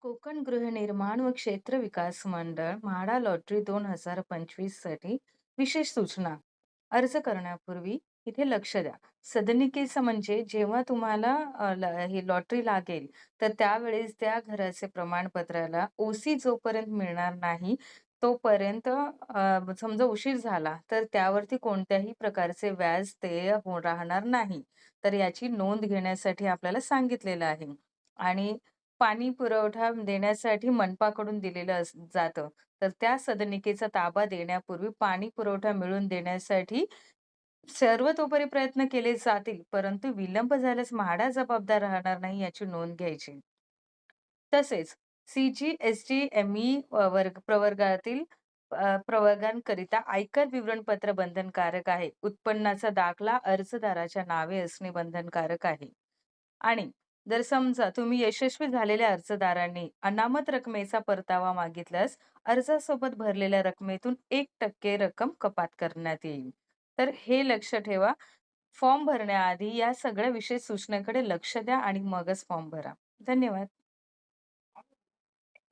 कोकण गृहनिर्माण व क्षेत्र विकास मंडळ म्हाडा लॉटरी 2025 साठी विशेष सूचना. अर्ज करण्यापूर्वी इथे लक्ष द्या. सदनिकेचं म्हणजे जेव्हा तुम्हाला ही लॉटरी लागेल, तर त्यावेळेस त्या घराचे प्रमाणपत्राला ओसी जोपर्यंत मिळणार नाही, तोपर्यंत समजा उशीर झाला, तर त्यावरती कोणत्याही प्रकारचे व्याज देय राहणार नाही. तर याची नोंद घेण्यासाठी आपल्याला सांगितलेलं आहे. आणि पाणी पुरवठा देण्यासाठी मनपाकडून दिलेलं जातं. तर त्या सदनिकेचा ताबा देण्यापूर्वी पाणी पुरवठा मिळवून देण्यासाठी सर्वतोपरी प्रयत्न केले जातील, परंतु विलंब झाल्यास म्हाडा जबाबदार राहणार नाही याची नोंद घ्यायची. तसेच सी-जी-एस-टी-एम-ई प्रवर्गातील प्रवर्गांकरिता आयकर विवरणपत्र बंधनकारक आहे. उत्पन्नाचा दाखला अर्जदाराच्या नावे असणे बंधनकारक आहे. आणि जर समजा तुम्ही यशस्वी झालेल्या अर्जदारांनी अनामत रकमेचा परतावा मागितल्यास अर्जासोबत भरलेल्या रकमेतून 1% रक्कम कपात करण्यात येईल. तर हे लक्ष ठेवा. फॉर्म भरण्याआधी या सगळ्या विशेष सूचनेकडे लक्ष द्या आणि मगच फॉर्म भरा. धन्यवाद.